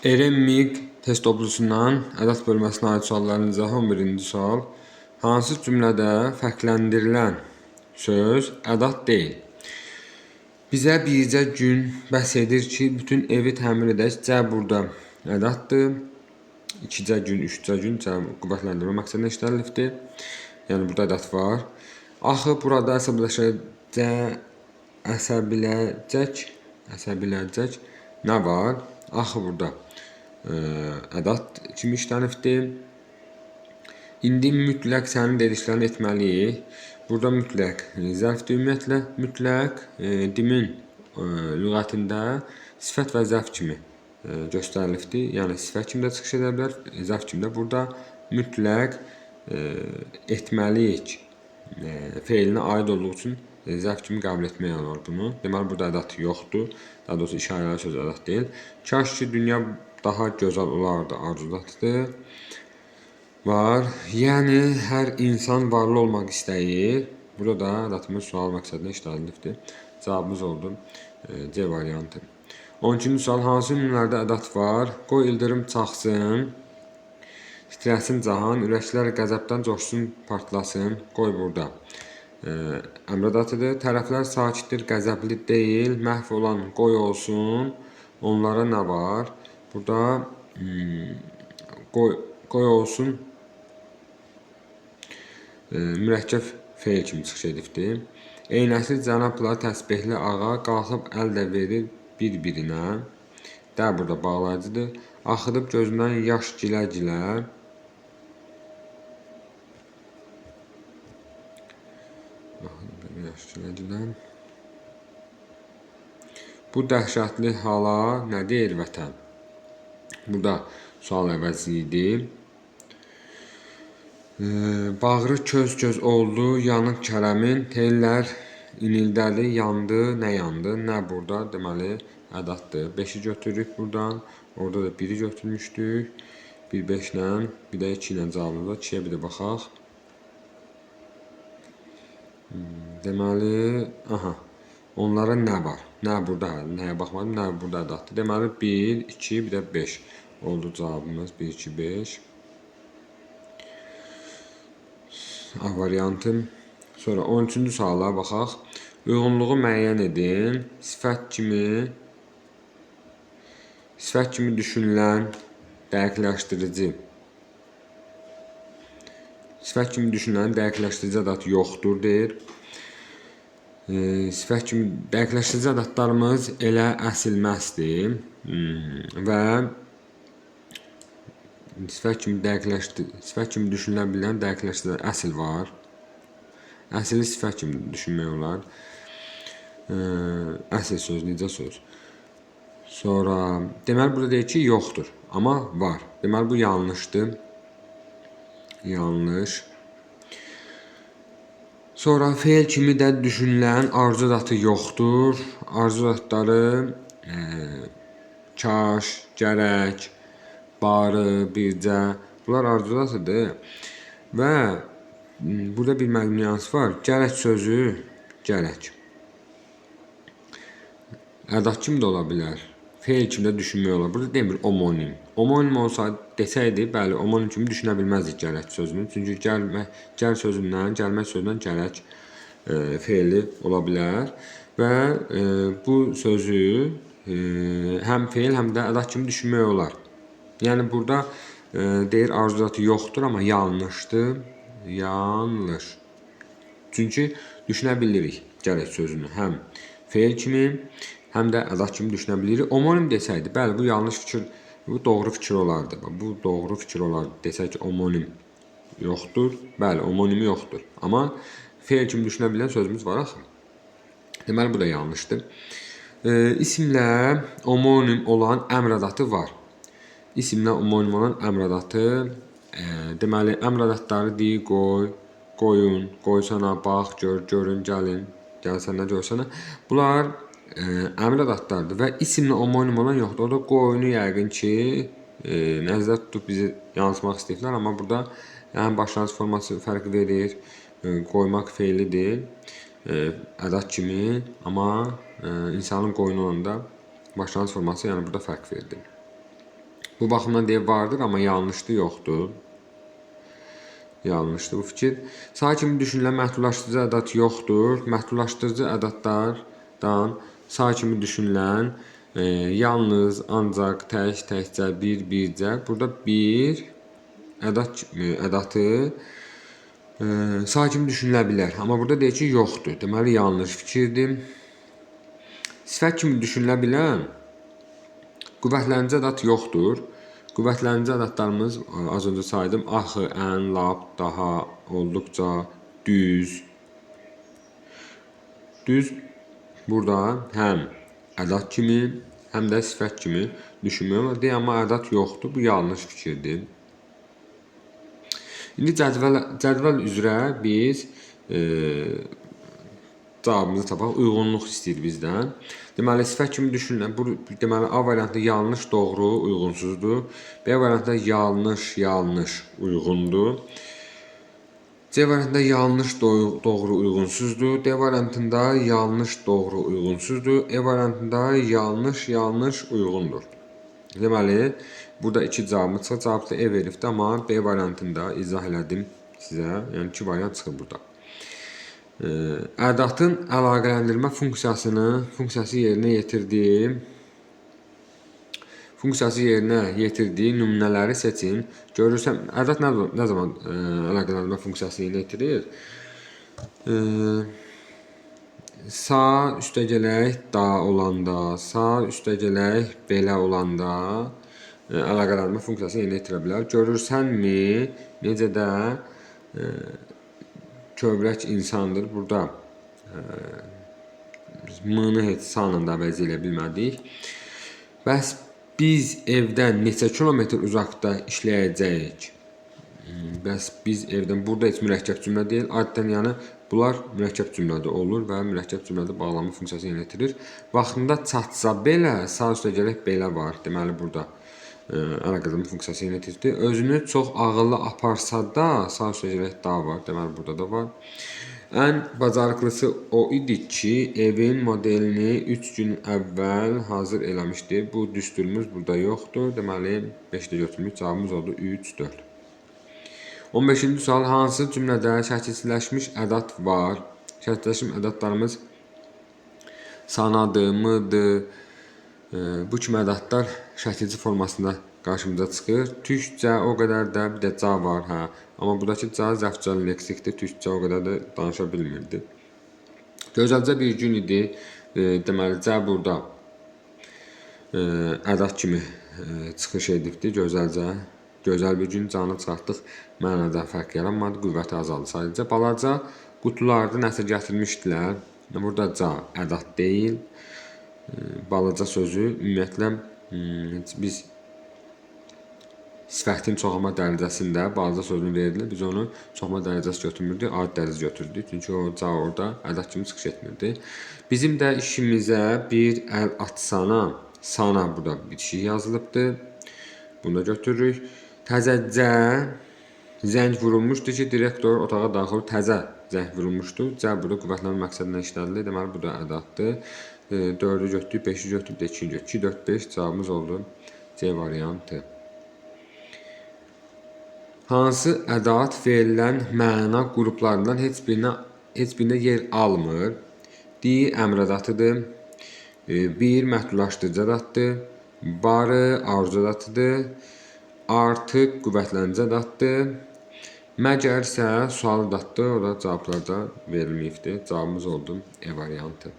Eren-MİQ test toplusundan ədəd bölməsinə aid sualların izahı 11-ci sual. Hansı cümlədə fərqləndirilən söz ədəd deyil? Bizə bircə gün bəs edir ki, bütün evi təmir edək. C burada ədəddir. İkicə gün, üçcə gün qüvvətləndirmə məqsədlə işlədilibdir. Yəni burada ədəd var. Axı burada əsəbiləcək nə var? Axı burada ədəd kimi işlənibdir. İndi mütləq sənin dediklərini etməliyik. Burada mütləq zərfdir. Ümumiyyətlə mütləq dimin lüğətində sifət və zərf kimi göstərilibdir. Yəni sifət kimi də çıxış edə bilər, zərf kimi də. Burada mütləq etməliyik feilinə aid olduğu üçün zərf kimi qəbul etmək olar bunu. Deməli burada ədəd yoxdur. Daha doğrusu işarəli söz ədəd deyil. Kaş ki dünya daha gözəl olardı arzudadır. Var. Yəni hər insan varlı olmaq istəyir. Burada da ədədimiz sual məqsədlə işlədilibdir. Cavabımız oldu C variantı. 12-ci sual. Hansı ünlülərdə ədəd var? Qoy ildırım çaxsın, titrəsin cahan, ürəklər qəzəbdən coşsun, partlasın. Qoy burada əmr ədatıdır. Tərəflər sakitdir, qəzəbli deyil, məhv olan qoy olsun. Onlara nə var? Burada qoy olsun mürəkkəb feil kimi çıxış edibdir. Eynəkli cənabla təsbehli ağa qalxıb əl də verir bir-birinə. Də burada bağlayıcıdır. Axıdıb gözündən yaş gilə-gilə. Bu dəhşətli hala nə deyir vətən? Burada sual əvəzi idi. Bağrı köz-köz oldu, yanıq Kərəmin, tellər inildədi, yandı, nə yandı? Nə burada? Deməli, ədəddir. 5-i götürürük buradan. Orada da 1-i götürmüşdük. 1 5 ilə, bir də 2 ilə cavabımız var. 2-yə bir də baxaq. Deməli, onlara nə var? Nə burada? Nəyə baxmadım? Nə burada ədəddir? Deməli, 1, 2, bir də 5 oldu cavabımız. 1, 2, 5. A variantı. Sonra 13-cü suala baxaq. Uyğunluğu müəyyən edin. Sifət kimi düşünülən dəqiqləşdirici. Sifət kimi düşünülən dəqiqləşdirici ədəd yoxdur deyir. Sifət kimi dəqiqləşdirici ədədlərimiz elə əsilməzdir. Və sifət kimi düşünülə bilən dəqiqləşdirici əsl var. Əsli sifət kimi düşünmək olar. Əsl söz, necə söz. Sonra, deməli burada deyir ki, yoxdur. Amma var. Deməli bu yanlışdır. Yanlış. Sonra feil kimi də düşünülən arzu ədatı yoxdur. Arzu ədatları kaş, gərək, barı, bircə. Bunlar arzu ədatıdır. Və burada bir nüans var. Gərək sözü, gərək. Ədad kimi də ola bilər. Feil kimi də düşünmək olar. Burada demir omonim. Omonim olsaydı desəydi, bəli, omonim kimi düşünə bilməzdik gərək sözünü. Çünki gəl sözündən, gəlmək sözündən gərək feili ola bilər. Və bu sözü həm feil, həm də ədad kimi düşünmək olar. Yəni burada deyir arzu ədatı yoxdur, amma yanlışdır. Yanlış. Çünki düşünə bilirik gərək sözünü. Həm feil kimi, həm də ədad kimi düşünə bilirik. Omonim desəydi, bəli, bu yanlış fikir, bu doğru fikir olardı. Bu doğru fikir olardı. Desək ki, omonim yoxdur. Bəli, omonimi yoxdur. Amma feil kimi düşünə bilən sözümüz var axı. Deməli, bu da yanlışdır. İsimlə omonim olan əmr ədatı var. İsimlə omonim olan əmr ədatı, deməli, əmr ədatları deyir, qoy, qoyun, qoysana, bax, gör, görün, gəlin, gəlsənə, görsənə. Bunlar əmr ədatlardır və isimlə omonim olan yoxdur. Orada qoyunu yəqin ki, nəzərdə tutub bizi yansıtmaq istəyirlər, amma burada həm başlanğıc forması fərq verir, qoymaq feilidir, ədad kimi, amma insanın qoyunu olanda başlanğıc forması yəni burada fərq verir. Bu baxımdan deyə vardır, amma yanlışdır, yoxdur. Yanlışdır bu fikir. Sa kimi düşünülən məhdudlaşdırıcı ədat yoxdur. Məhdudlaşdırıcı ədatlardan sa kimi düşünülən yalnız, ancaq, tək, təkcə, bir, bircə. Burada bir ədatı sa kimi düşünülə bilər. Amma burada deyir ki, yoxdur. Deməli, yanlış fikirdir. Sifət kimi düşünülə bilən qüvvətləndirici ədat yoxdur. Qüvvətləndirici ədatlarımız az öncə saydım. Axı, ən, lap, daha, olduqca, düz. Düz burada həm ədat kimi, həm də sifət kimi düşünmüyor. Amma ədat yoxdur. Bu yanlış fikirdir. İndi cədvəl üzrə biz cavabımızı tapaq. Uyğunluq istəyir bizdən. Deməli, sifət kimi düşünülən, deməli, A variantı yanlış, doğru, uyğunsuzdur. B variantı yanlış, yanlış, uyğundur. C variantında yanlış, doğru, uyğunsuzdur. D variantında yanlış, doğru, uyğunsuzdur. E variantında yanlış, yanlış, uyğundur. Deməli, burada iki cavabımız çıxır. Cavab da E veribdir, amma B variantında izah elədim sizə. Yəni, iki variant çıxır burada. Ədatın əlaqələndirmə funksiyası yerinə yetirdiyi nümunələri seçin. Görürsən, ədat nə zaman əlaqələndirmə funksiyası yerinə yetirir? Sa üstəgələk da olanda, sa üstəgələk belə olanda əlaqələndirmə funksiyası yerinə yetirə bilər. Görürsənmi, necə də kövrək insandır. Burada m-nı heç sanla da əvəz edə bilmədik. Bəs biz evdən neçə kilometr uzaqda işləyəcəyik? Bəs biz evdən, burada heç mürəkkəb cümlə deyil. Adətən yəni bunlar mürəkkəb cümlədə olur və mürəkkəb cümlədə bağlama funksiyası yerinə yetirir. Vaxtında çatsa belə, sa üstəgələk belə var. Deməli, burada əlaqələndirmə funksiyası yerinə yetirir. Özünü çox ağıllı aparsa da, sa üstəgələk da var. Deməli, burada da var. Ən bacarıqlısı o idi ki, evin modelini 3 gün əvvəl hazır eləmişdi. Bu düsturumuz burada yoxdur. Deməli, 5-də götürmüş. Cavabımız oldu 3, 4. 15-ci sual. Hansı cümlədə şəkilsizləşmiş ədat var? Şəkilsizləşmiş ədatlarımız sanadır, mıdır? Bu kimi ədatlar şəkilci formasında qarşımıza çıxır. Türkcə o qədər də bir də ca var, hə. Amma buradakı ca zəfcan leksikdir. Türkcə o qədər də danışa bilmirdi. Gözəlcə bir gün idi. Deməli, ca burada ədat kimi çıxış edibdir. Gözəlcə. Gözəl bir gün canı çıxartdıq. Mənada fərq yaranmadı. Qüvvəti azaldı. Sadəcə balaca qutularda nəsə gətirmişdilər. Burada ca ədat deyil. Balaca sözü ümumiyyətlə biz sifətin çoxalma dərəcəsində balaca sözünü verilir. Biz onu çoxalma dərəcəsi götürmürdük, adi dərəcə götürdük. Çünki o ca orada ədat kimi çıxış etmirdi. Bizim də işimizə bir əl atsana, sana burada bitişik yazılıbdır. Bunu da götürürük. Təzəcə zəng vurulmuşdu ki, direktor otağa daxil təzə zəng vurulmuşdu. Cə burada qüvvətlənmə məqsədindən işlədilir. Deməli, bu da ədatdır. 4-ü götürdük, 5-i götürdük, 2-ni götürdük. 2, 4, 5 cavabımız oldu C variantı. Hansı ədat verilən məna qruplarından heç birinə yer almır? D. Əmr ədatıdır. 1. Məhdudlaşdırıcı ədatdır. Barı arzu ədatıdır. Artıq qüvvətləndirici ədatdır. Məgər isə sual ədatdır. O da cavablarda verilməyibdir. Cavabımız oldu E variantı.